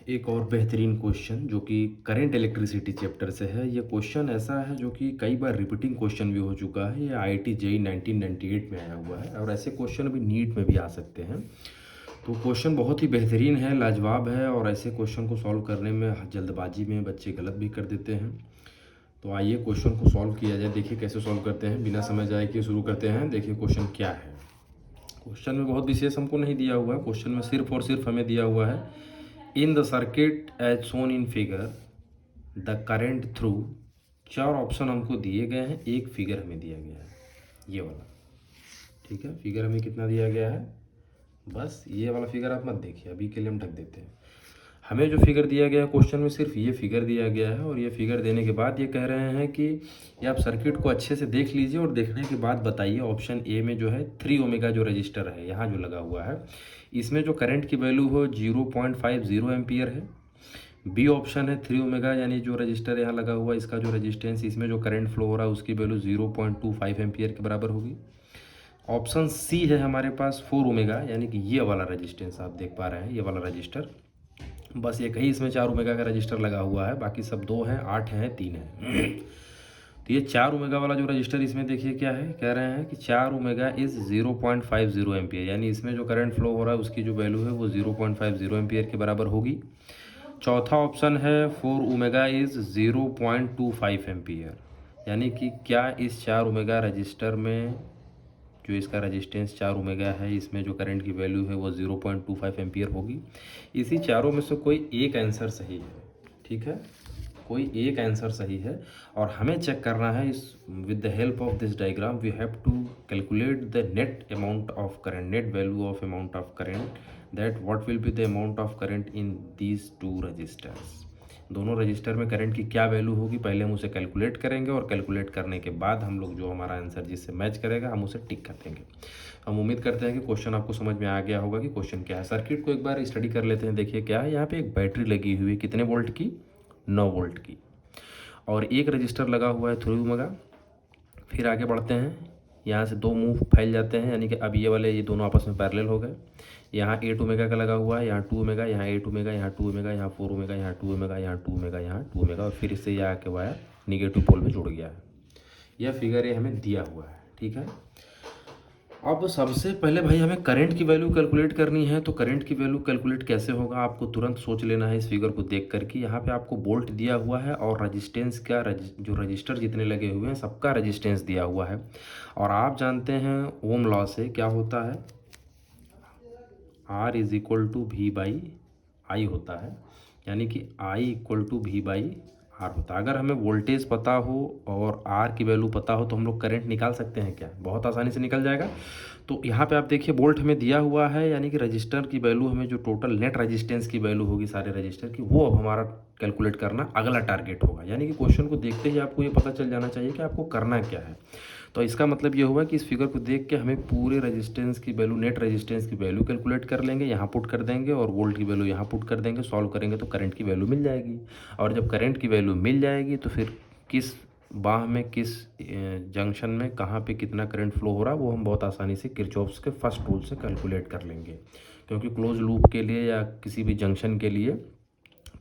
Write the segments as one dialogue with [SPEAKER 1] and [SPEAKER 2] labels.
[SPEAKER 1] एक और बेहतरीन क्वेश्चन जो कि करंट इलेक्ट्रिसिटी चैप्टर से है। ये क्वेश्चन ऐसा है जो कि कई बार रिपीटिंग क्वेश्चन भी हो चुका है। ये आईआईटी जेईई 1998 में आया हुआ है और ऐसे क्वेश्चन अभी नीट में भी आ सकते हैं। तो क्वेश्चन बहुत ही बेहतरीन है, लाजवाब है और ऐसे क्वेश्चन को सॉल्व करने में जल्दबाजी में बच्चे गलत भी कर देते हैं। तो आइए क्वेश्चन को सॉल्व किया जाए। देखिए कैसे सॉल्व करते हैं, बिना समय जाए कि शुरू करते हैं। देखिए क्वेश्चन क्या है। क्वेश्चन में बहुत विशेष हमको नहीं दिया हुआ है। क्वेश्चन में सिर्फ और सिर्फ हमें दिया हुआ है in the circuit as shown in figure the current through. चार ऑप्शन हमको दिए गए हैं, एक फिगर हमें दिया गया है ये वाला। ठीक है, फिगर हमें कितना दिया गया है, बस ये वाला फिगर आप मत देखिए, अभी के लिए हम ढक देते हैं। हमें जो फिगर दिया गया है क्वेश्चन में सिर्फ ये फिगर दिया गया है और ये फिगर देने के बाद ये कह रहे हैं कि ये आप सर्किट को अच्छे से देख लीजिए और देखने के बाद बताइए। ऑप्शन ए में जो है 3 ओमेगा जो रजिस्टर है यहाँ जो लगा हुआ है, इसमें जो करंट की वैल्यू हो 0.50 एम्पियर है। बी ऑप्शन है 3 ओमेगा, यानी जो रजिस्टर यहाँ लगा हुआ है इसका जो रजिस्टेंस, इसमें जो करंट फ्लो हो रहा है उसकी वैल्यू 0.25 एम्पियर के बराबर होगी। ऑप्शन सी है हमारे पास 4 ओमेगा, यानी कि ये वाला रजिस्टेंस आप देख पा रहे हैं, ये वाला रजिस्टर। बस एक ही इसमें 4 ओमेगा का रजिस्टर लगा हुआ है, बाकी सब 2 हैं, 8 हैं, 3 है। तो ये 4 ओमेगा वाला जो रजिस्टर, इसमें देखिए क्या है, कह रहे हैं कि 4 ओमेगा इज़ 0.50 एम्पियर, यानी इसमें जो करंट फ्लो हो रहा है उसकी जो वैल्यू है वो 0.50 एम्पियर के बराबर होगी। चौथा ऑप्शन है 4 ओमेगा इज़ 0.25 एम्पियर, यानी कि क्या इस 4 ओमेगा रजिस्टर में जो इसका रेजिस्टेंस 4 ओमेगा है इसमें जो करंट की वैल्यू है वो 0.25 एम्पियर होगी। इसी चारों में से कोई एक आंसर सही है। ठीक है, कोई एक आंसर सही है और हमें चेक करना है इस with the help of this diagram we have to calculate the net amount of current, net value of amount of current, that what will be the amount of current in these two resistors. दोनों resistor में current की क्या value होगी, पहले हम उसे calculate करेंगे और कैलकुलेट करने के बाद हम लोग जो हमारा आंसर जिससे मैच करेगा हम उसे टिक कर देंगे। हम उम्मीद करते हैं कि क्वेश्चन आपको समझ में आ गया होगा कि क्वेश्चन क्या है। सर्किट को एक बार स्टडी कर लेते हैं। देखिए क्या है, यहाँ पे एक बैटरी लगी हुई है, कितने वोल्ट की, 9 वोल्ट की, और एक रजिस्टर लगा हुआ है 3 ओमेगा। फिर आगे बढ़ते हैं, यहाँ से दो मुंह फैल जाते हैं, यानी कि अब ये वाले ये दोनों आपस में पैरेलल हो गए। यहाँ 8 ओमेगा का लगा हुआ है, यहाँ 2 ओमेगा, यहाँ 8 ओमेगा, यहाँ 2 ओमेगा, यहाँ 4 ओमेगा, यहाँ 2 ओमेगा, यहाँ 2 ओमेगा, यहाँ 2 ओमेगा, और फिर इससे ये आके वायर निगेटिव पोल में जुड़ गया है। यह फिगर ये हमें दिया हुआ है। ठीक है, अब सबसे पहले भाई हमें करंट की वैल्यू कैलकुलेट करनी है। तो करंट की वैल्यू कैलकुलेट कैसे होगा, आपको तुरंत सोच लेना है इस फिगर को देख कर कि यहाँ पे आपको वोल्ट दिया हुआ है और रजिस्टेंस का जो रजिस्टर जितने लगे हुए हैं सबका रजिस्टेंस दिया हुआ है। और आप जानते हैं ओम लॉ से क्या होता है, R is equal to V by I होता है, यानी कि I equal to V by R होता है। अगर हमें वोल्टेज पता हो और R की वैल्यू पता हो तो हम लोग करंट निकाल सकते हैं क्या, बहुत आसानी से निकल जाएगा। तो यहाँ पे आप देखिए वोल्ट हमें दिया हुआ है, यानी कि रजिस्टर की वैल्यू हमें जो टोटल नेट रजिस्टेंस की वैल्यू होगी सारे रजिस्टर की, वो अब हमारा कैलकुलेट करना अगला टारगेट होगा। यानी कि क्वेश्चन को देखते ही आपको ये पता चल जाना चाहिए कि आपको करना क्या है। तो इसका मतलब ये हुआ कि इस फिगर को देख के हमें पूरे रेजिस्टेंस की वैल्यू, नेट रेजिस्टेंस की वैल्यू कैलकुलेट कर लेंगे, यहाँ पुट कर देंगे और वोल्ट की वैल्यू यहाँ पुट कर देंगे, सॉल्व करेंगे तो करंट की वैल्यू मिल जाएगी। और जब करंट की वैल्यू मिल जाएगी तो फिर किस बाह में, किस जंक्शन में, कहाँ पे कितना करंट फ्लो हो रहा है वो हम बहुत आसानी से किरचॉफ्स के फर्स्ट रूल से कैलकुलेट कर लेंगे। क्योंकि क्लोज लूप के लिए या किसी भी जंक्शन के लिए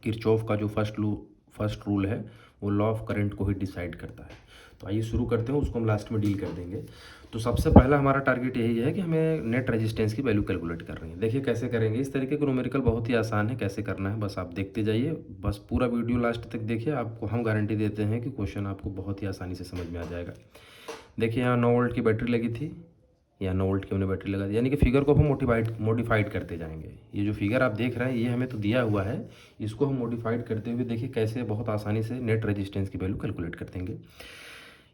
[SPEAKER 1] किरचॉफ का जो फर्स्ट रूल है वो लॉ ऑफ करंट को ही डिसाइड करता है। तो आइए शुरू करते हैं, उसको हम लास्ट में डील कर देंगे। तो सबसे पहला हमारा टारगेट यही है कि हमें नेट रेजिस्टेंस की वैल्यू कैलकुलेट कर रही है। देखिए कैसे करेंगे, इस तरीके का न्यूमेरिकल बहुत ही आसान है, कैसे करना है बस आप देखते जाइए, बस पूरा वीडियो लास्ट तक देखिए, आपको हम गारंटी देते हैं कि क्वेश्चन आपको बहुत ही आसानी से समझ में आ जाएगा। देखिए यहाँ 9 वोल्ट की बैटरी लगी थी, या 9 वोल्ट की हमने बैटरी लगा दी, यानी कि फिगर को हम मॉडिफाइड करते जाएंगे। ये जो फिगर आप देख रहे हैं ये हमें तो दिया हुआ है, इसको हम मॉडिफाइड करते हुए देखिए कैसे बहुत आसानी से नेट रेजिस्टेंस की वैल्यू कैलकुलेट कर देंगे।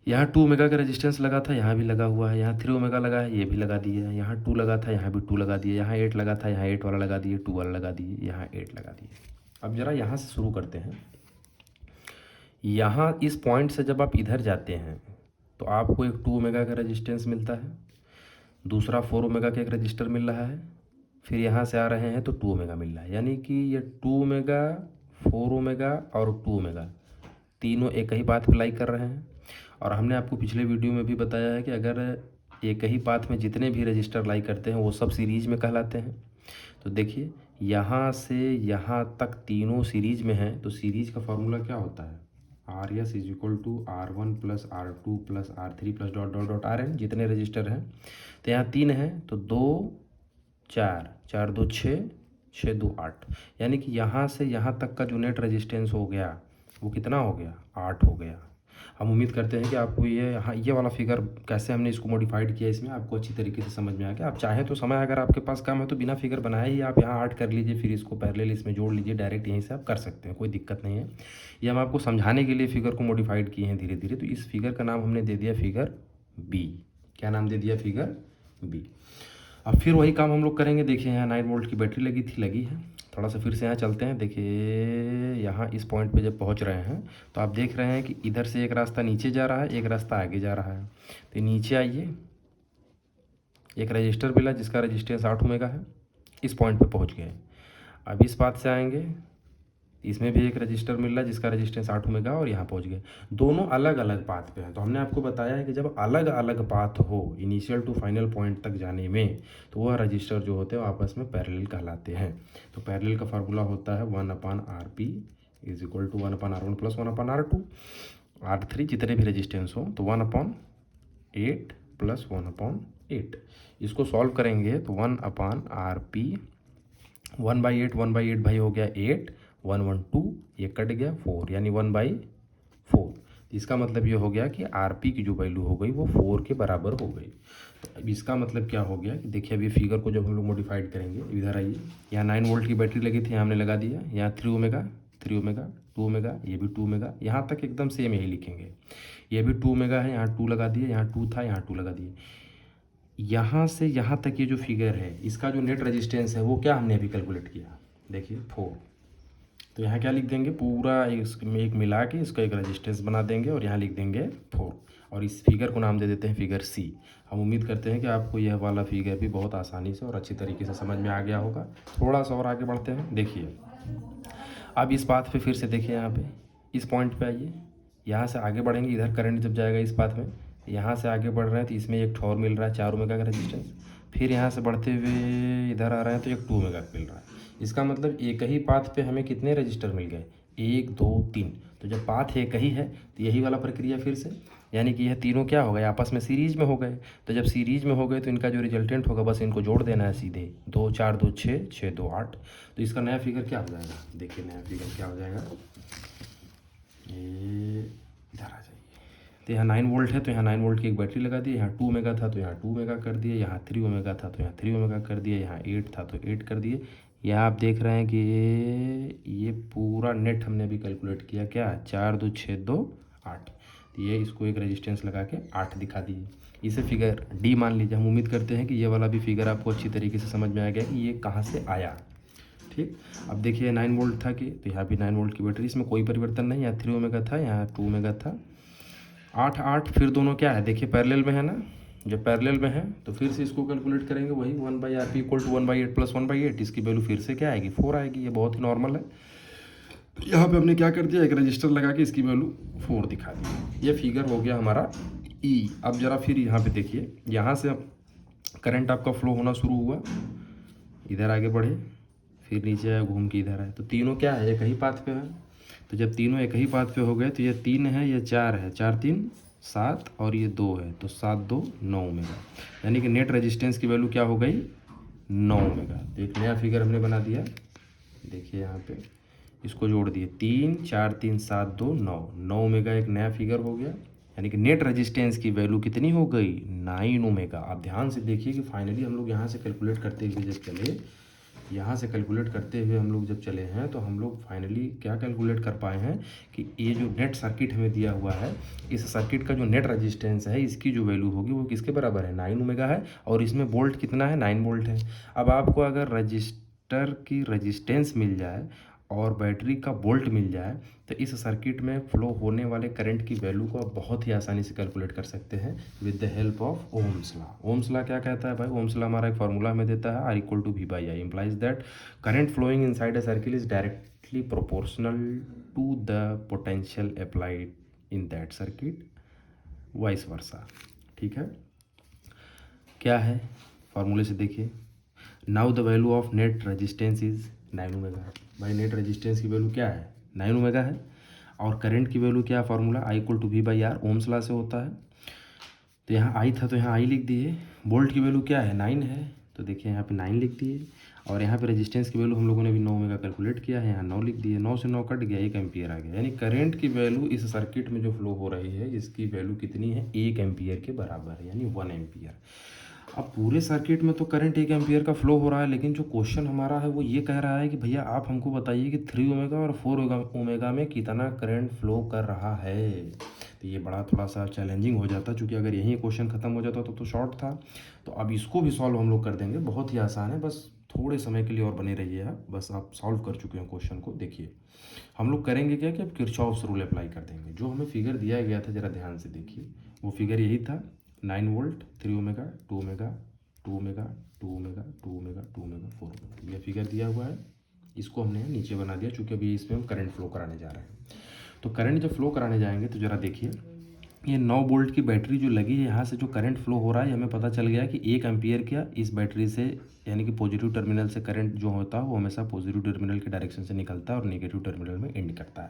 [SPEAKER 1] यहाँ 2 ओमेगा का रेजिस्टेंस लगा था, यहाँ भी लगा हुआ है, यहाँ 3 ओमेगा लगा है, ये भी लगा दिए, यहाँ 2 लगा था, यहाँ भी 2 लगा दिए, यहाँ 8 लगा था, यहाँ 8 वाला लगा दिए, 2 वाला लगा दिए, यहाँ 8 लगा दिए। अब जरा यहाँ से शुरू करते हैं। यहाँ इस पॉइंट से जब आप इधर जाते हैं तो आपको एक 2 ओमेगा का रेजिस्टेंस मिलता है, दूसरा 4 ओमेगा का एक रजिस्टर मिल रहा है, फिर यहाँ से आ रहे हैं तो 2 ओमेगा मिल रहा है, यानी कि ये 2 ओमेगा, 4 ओमेगा और 2 ओमेगा तीनों एक ही पाथ पे लाई कर रहे हैं। और हमने आपको पिछले वीडियो में भी बताया है कि अगर एक ही पाथ में जितने भी रजिस्टर लाई करते हैं वो सब सीरीज में कहलाते हैं। तो देखिए यहाँ से यहाँ तक तीनों सीरीज में हैं, तो सीरीज का फार्मूला क्या होता है, R S is equal to R1 plus R2 plus R3 plus dot dot dot Rn, जितने रजिस्टर हैं। तो यहाँ 3 हैं तो 2 4, 4 2 6, 6 2 8, यानी कि यहाँ से यहाँ तक का जो नेट रेजिस्टेंस हो गया वो कितना हो गया, 8 हो गया। हम उम्मीद करते हैं कि आपको ये वाला फिगर कैसे हमने इसको मॉडिफाइड किया इसमें आपको अच्छी तरीके से समझ में आ गया। आप चाहें तो समय अगर आपके पास कम है तो बिना फिगर बनाए ही आप यहाँ 8 कर लीजिए, फिर इसको पैरेलल इसमें जोड़ लीजिए, डायरेक्ट यहीं से आप कर सकते हैं, कोई दिक्कत नहीं है। ये हम आपको समझाने के लिए फिगर को मॉडिफाइड किए हैं धीरे धीरे। तो इस फिगर का नाम हमने दे दिया फिगर बी। क्या नाम दे दिया, फिगर बी। अब फिर वही काम हम लोग करेंगे। देखिए यहाँ 9 वोल्ट की बैटरी लगी थी, लगी है। थोड़ा सा फिर से यहाँ चलते हैं। देखिए यहाँ इस पॉइंट पे जब पहुँच रहे हैं तो आप देख रहे हैं कि इधर से एक रास्ता नीचे जा रहा है, एक रास्ता आगे जा रहा है। तो नीचे आइए, एक रजिस्टर मिला जिसका रजिस्टेंस 8 ओमेगा है, इस पॉइंट पे पहुँच गए। अब इस बात से आएंगे, इसमें भी एक रजिस्टर मिल रहा है जिसका रजिस्टेंस 8 ओमेगा, और यहाँ पहुँच गए। दोनों अलग अलग पाथ पे हैं। तो हमने आपको बताया है कि जब अलग अलग पाथ हो इनिशियल टू फाइनल पॉइंट तक जाने में, तो वह रजिस्टर जो होते हैं वो आपस में पैरेलल कहलाते हैं। तो पैरेलल का फार्मूला होता है 1/RP is equal to 1/R1 plus 1/R2, R3 जितने भी रजिस्टेंस हो तो 1/8 प्लस 1/8। इसको सॉल्व करेंगे तो 1/RP 1/8 भाई हो गया 8, 1 1 2, ये कट गया 4, यानी 1/4। इसका मतलब ये हो गया कि RP की जो वैल्यू हो गई वो 4 के बराबर हो गई। तो अब इसका मतलब क्या हो गया कि देखिए अभी फिगर को जब हम लोग मॉडिफाइड करेंगे, इधर आइए, यहाँ 9 वोल्ट की बैटरी लगी थी, यहाँ हमने लगा दिया, यहाँ 3 ओमेगा 2 ओमेगा, ये भी 2 ओमेगा, यहाँ तक एकदम सेम यही लिखेंगे। ये भी 2 ओमेगा है, यहाँ 2 लगा दिए, यहाँ 2 था, यहाँ 2 लगा दिए। यहाँ से यहाँ तक ये जो फिगर है इसका जो नेट रेजिस्टेंस है वो क्या हमने अभी कैलकुलेट किया, देखिए 4। तो यहाँ क्या लिख देंगे, पूरा इसमें एक मिला के इसको एक रेजिस्टेंस बना देंगे और यहाँ लिख देंगे 4, और इस फिगर को नाम दे देते हैं फिगर सी। हम उम्मीद करते हैं कि आपको यह वाला फिगर भी बहुत आसानी से और अच्छी तरीके से समझ में आ गया होगा। थोड़ा सा और आगे बढ़ते हैं। देखिए अब इस बात पे फिर से देखिए, यहाँ पे इस पॉइंट पे आइए, यहाँ से आगे बढ़ेंगे, इधर करंट जब जाएगा इस बात में, यहाँ से आगे बढ़ रहे हैं तो इसमें एक ठोर मिल रहा है 4 ओमेगा का रेजिस्टेंस। फिर यहाँ से बढ़ते हुए इधर आ रहे हैं तो एक 2 ओमेगा का मिल रहा है। इसका मतलब एक ही पाथ पे हमें कितने रजिस्टर मिल गए, 1 2 3। तो जब पाथ एक ही है तो यही वाला प्रक्रिया फिर से, यानी कि यह तीनों क्या हो गए, आपस में सीरीज में हो गए। तो जब सीरीज में हो गए तो इनका जो रिजल्टेंट होगा बस इनको जोड़ देना है सीधे, 2 4 2 6, 6 2 8। तो इसका नया फिगर क्या हो जाएगा, देखिए नया फिगर क्या हो जाएगा, ये इधर आ जाइए। तो यहाँ 9 वोल्ट है तो यहाँ 9 वोल्ट की एक बैटरी लगा दी, यहाँ 2 ओमेगा था तो यहाँ 2 ओमेगा कर दिए, यहाँ 3 ओमेगा था तो यहाँ 3 ओमेगा कर दिए, यहाँ 8 था तो 8 कर दिए। यहाँ आप देख रहे हैं कि ये पूरा नेट हमने अभी कैलकुलेट किया, क्या 4 2 6 2 8। तो ये इसको एक रेजिस्टेंस लगा के 8 दिखा दिए। इसे फिगर डी मान लीजिए। हम उम्मीद करते हैं कि ये वाला भी फिगर आपको अच्छी तरीके से समझ में आ गया कि ये कहाँ से आया। ठीक, अब देखिए 9 वोल्ट था कि, तो यहाँ भी 9 वोल्ट की बैटरी, इसमें कोई परिवर्तन नहीं, यहाँ 3 ओमेगा था, यहाँ 2 ओमेगा था, 8 8। फिर दोनों क्या है, देखिए पैरेलल में है ना, जब पैरेलल में है तो फिर से इसको कैलकुलेट करेंगे, वही 1/RP इक्वल टू 1/8 प्लस 1/8। इसकी वैल्यू फिर से क्या आएगी, 4 आएगी। ये बहुत ही नॉर्मल है। तो यहाँ पे हमने क्या कर दिया, एक रजिस्टर लगा के इसकी वैल्यू 4 दिखा दी। ये फिगर हो गया हमारा ई। अब जरा फिर यहाँ पे देखिए, यहाँ से करंट आपका फ्लो होना शुरू हुआ, इधर आगे बढ़े, फिर नीचे आए, घूम के इधर आए। तो तीनों क्या है, एक ही पाथ पे है। तो जब तीनों एक ही पाथ पे हो गए तो ये 3 है, ये 4 है, 4 3 7, और ये 2 है, तो 7 2 9 ओमेगा, यानी कि नेट रेजिस्टेंस की वैल्यू क्या हो गई, 9 ओमेगा। तो एक नया फिगर हमने बना दिया, देखिए यहाँ पे इसको जोड़ दिए, 3 4 3 7 2 9, 9 ओमेगा एक नया फिगर हो गया। यानी कि नेट रेजिस्टेंस की वैल्यू कितनी हो गई, 9 ओमेगा। आप ध्यान से देखिए कि फाइनली हम लोग यहाँ से कैलकुलेट करते हुए जब चले, यहाँ से कैलकुलेट करते हुए हम लोग जब चले हैं तो हम लोग फाइनली क्या कैलकुलेट कर पाए हैं कि ये जो नेट सर्किट हमें दिया हुआ है, इस सर्किट का जो नेट रेजिस्टेंस है, इसकी जो वैल्यू होगी वो किसके बराबर है, 9 ओमेगा है। और इसमें वोल्ट कितना है, 9 वोल्ट है। अब आपको अगर रजिस्टर की रेजिस्टेंस मिल जाए और बैटरी का वोल्ट मिल जाए तो इस सर्किट में फ्लो होने वाले करंट की वैल्यू को आप बहुत ही आसानी से कैलकुलेट कर सकते हैं with the help of Ohm's law. Ohm's law क्या कहता है भाई, ओम्स लॉ हमारा एक फार्मूला हमें देता है, R equal to V/I, implies that current flowing inside a circle is directly proportional to the potential applied in that circuit, vice versa. ठीक है, क्या है फार्मूले से देखिए, now the value of net resistance is 9 omega. भाई net resistance की value क्या है, 9 ओमेगा है। और करंट की वैल्यू क्या है, formula I equal to V/R, Ohm's law से होता है। तो यहाँ आई था तो यहाँ आई लिख दिए। वोल्ट की वैल्यू क्या है, 9 है, तो देखिए यहाँ पे 9 लिख दिए। और यहाँ पे रेजिस्टेंस की वैल्यू हम लोगों ने भी 9 ओमेगा कैलकुलेट किया है, यहाँ 9 लिख दिए। 9 से 9 कट गया, 1 एम्पियर आ गया। यानी करंट की वैल्यू इस सर्किट में जो फ्लो हो रही है इसकी वैल्यू कितनी है, 1 एम्पियर के बराबर है, यानी 1 एम्पियर। अब पूरे सर्किट में तो करंट 1 एम्पियर का फ्लो हो रहा है, लेकिन जो क्वेश्चन हमारा है वो ये कह रहा है कि भैया आप हमको बताइए कि 3 ओमेगा और 4 ओमेगा में कितना करंट फ्लो कर रहा है। तो ये बड़ा थोड़ा सा चैलेंजिंग हो जाता, क्योंकि अगर यही क्वेश्चन खत्म हो जाता तो शॉर्ट था। तो अब इसको भी सॉल्व हम लोग कर देंगे, बहुत ही आसान है, बस थोड़े समय के लिए और बने रहिए आप। बस आप सॉल्व कर चुके हैं क्वेश्चन को। देखिए हम लोग करेंगे क्या कि अब किरचॉफ्स रूल अप्लाई कर देंगे। जो हमें फिगर दिया गया था जरा ध्यान से देखिए, वो फिगर यही था, 9 volt, 3 omega, 2 omega, 2 omega, 2 omega, 2 omega, 2 omega, 4 omega, ये फिगर दिया हुआ है। इसको हमने नीचे बना दिया, चूँकि अभी इसमें हम करंट फ्लो कराने जा रहे हैं। तो करंट जब फ्लो कराने जाएंगे तो ज़रा देखिए, ये 9 वोल्ट की बैटरी जो लगी है, यहाँ से जो करंट फ्लो हो रहा है हमें पता चल गया कि 1 एम्पियर क्या इस बैटरी से, यानी कि पॉजिटिव टर्मिनल से करंट जो होता है वो हमेशा पॉजिटिव टर्मिनल के डायरेक्शन से निकलता है और नेगेटिव टर्मिनल में एंड करता है।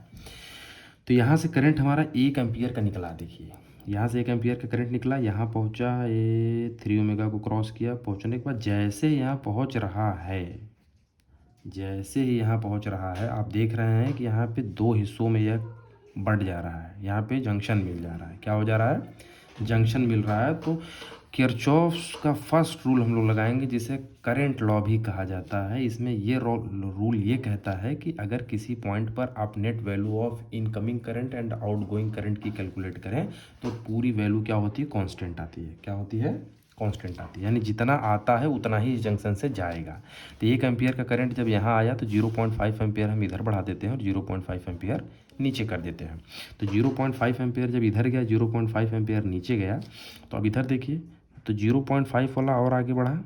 [SPEAKER 1] तो यहाँ से करंट हमारा 1 एम्पियर का निकला। देखिए यहाँ से 1 एम्पियर का करंट निकला, यहाँ पहुँचा, ये 3 ओमेगा को क्रॉस किया। पहुँचने के बाद जैसे यहाँ पहुँच रहा है, जैसे ही यहाँ पहुँच रहा है, आप देख रहे हैं कि यहाँ पे 2 हिस्सों में यह बढ़ जा रहा है। यहाँ पे जंक्शन मिल जा रहा है, क्या हो जा रहा है, जंक्शन मिल रहा है। तो किरचॉफ्स का फर्स्ट रूल हम लोग लगाएंगे, जिसे करंट लॉ भी कहा जाता है। इसमें ये रूल ये कहता है कि अगर किसी पॉइंट पर आप net value of incoming current and outgoing current की कैलकुलेट करें तो पूरी वैल्यू क्या होती है, कांस्टेंट आती है। क्या होती है, कांस्टेंट आती है, यानी जितना आता है उतना ही इस जंक्शन से जाएगा। तो 1 एम्पियर का करंट जब यहाँ आया तो 0.5 एम्पियर हम इधर बढ़ा देते हैं और 0.5 एम्पियर नीचे कर देते हैं। तो 0.5 एम्पियर जब इधर गया, 0.5 एम्पियर नीचे गया, तो अब इधर देखिए, तो 0.5 वाला और आगे बढ़ा,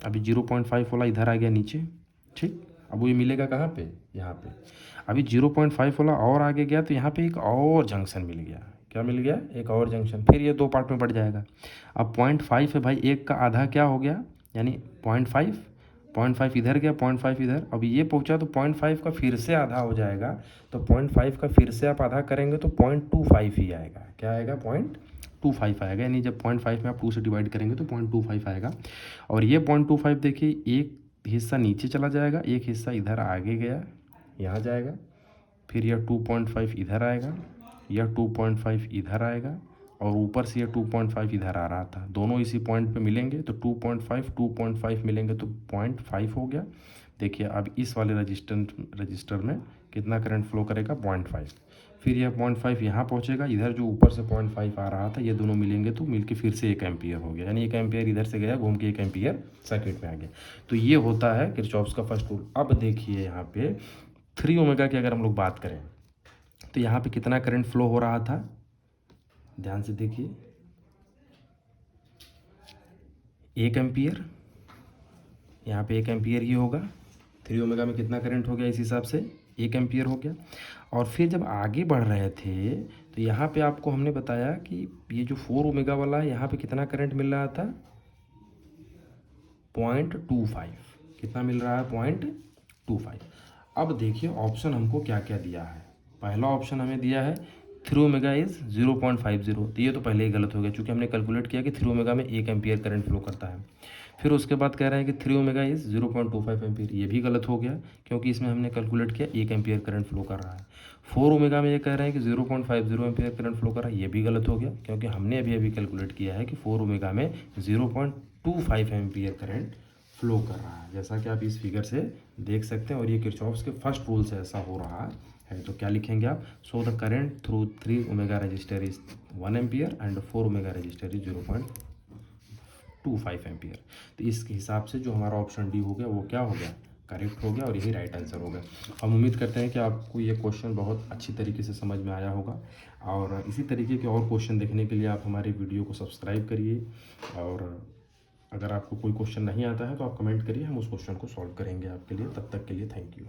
[SPEAKER 1] अभी 0.5 वाला इधर आ गया नीचे, ठीक। अब वो ये मिलेगा कहाँ पे, यहाँ पे। अभी 0.5 वाला और आगे गया तो यहाँ पे एक और जंक्शन मिल गया। क्या मिल गया, एक और जंक्शन। फिर ये 2 पार्ट में बढ़ जाएगा। अब 0.5 है भाई, 1 का आधा क्या हो गया, यानी 0.5 इधर गया, 0.5 इधर। अब ये पहुँचा तो 0.5 का फिर से आधा हो जाएगा। तो 0.5 का फिर से आप आधा करेंगे तो 0.25 ही आएगा। क्या आएगा, 0.25 आएगा। यानी जब 0.5 में आप 2 से डिवाइड करेंगे तो 0.25 आएगा। और ये 0.25 देखिए, एक हिस्सा नीचे चला जाएगा, एक हिस्सा इधर आगे गया, यहाँ जाएगा। फिर यह 2.5 इधर आएगा, यह 2.5 इधर आएगा, और ऊपर से यह 2.5 इधर आ रहा था। दोनों इसी पॉइंट पे मिलेंगे तो 2.5 मिलेंगे तो 0.5 हो गया। देखिए अब इस वाले रजिस्टर में कितना करंट फ्लो करेगा, 0.5। फिर यह 0.5 यहाँ पहुँचेगा, इधर जो ऊपर से 0.5 आ रहा था, ये दोनों मिलेंगे तो मिलके फिर से 1 एम्पियर हो गया। यानी 1 एम्पियर इधर से गया, घूम के 1 एम्पियर सर्किट में आ गया। तो ये होता है किरचॉफ्स का फर्स्ट रूल। अब देखिए यहाँ पे 3 ओमेगा की अगर हम लोग बात करें तो यहाँ पे कितना करंट फ्लो हो रहा था, ध्यान से देखिए, 1 एम्पियर। यहाँ पे 1 एम्पियर ही होगा। 3 ओमेगा में कितना करंट हो गया, इस हिसाब से 1 एम्पियर हो गया। और फिर जब आगे बढ़ रहे थे तो यहाँ पे आपको हमने बताया कि ये जो 4 ओमेगा वाला है, यहाँ पे कितना करंट मिल रहा था, 0.25। कितना मिल रहा है, 0.25। अब देखिए ऑप्शन हमको क्या क्या दिया है। पहला ऑप्शन हमें दिया है 3 ओमेगा इज़ 0.50। तो ये तो पहले ही गलत हो गया, क्योंकि हमने कैलकुलेट किया कि 3 ओमेगा में 1 एम्पियर करंट फ्लो करता है। फिर उसके बाद कह रहे हैं कि 3 ओमेगा इज़ 0.25 एम्पियर, ये भी गलत हो गया, क्योंकि इसमें हमने कैलकुलेट किया 1 एम्पियर करंट फ्लो कर रहा है। 4 ओमेगा में ये कह रहे हैं कि 0.50 एम्पियर करंट फ्लो कर रहा है, ये भी गलत हो गया, क्योंकि हमने अभी अभी कैलकुलेट किया है कि 4 ओमेगा में 0.25 एम्पियर करंट फ्लो कर रहा है, जैसा कि आप इस फिगर से देख सकते हैं। और ये किरचॉफ्स के फर्स्ट रूल से ऐसा हो रहा है। तो क्या लिखेंगे आप, so the current through 3 omega register is 1 ampere and 4 omega register is 0.25 ampere. तो इस हिसाब से जो हमारा ऑप्शन डी हो गया वो क्या हो गया, करेक्ट हो गया, और यही राइट आंसर होगा। हम उम्मीद करते हैं कि आपको ये क्वेश्चन बहुत अच्छी तरीके से समझ में आया होगा। और इसी तरीके के और क्वेश्चन देखने के लिए आप हमारे वीडियो को सब्सक्राइब करिए। और अगर आपको कोई क्वेश्चन नहीं आता है तो आप कमेंट करिए, हम उस क्वेश्चन को सॉल्व करेंगे आपके लिए। तब तक के लिए थैंक यू।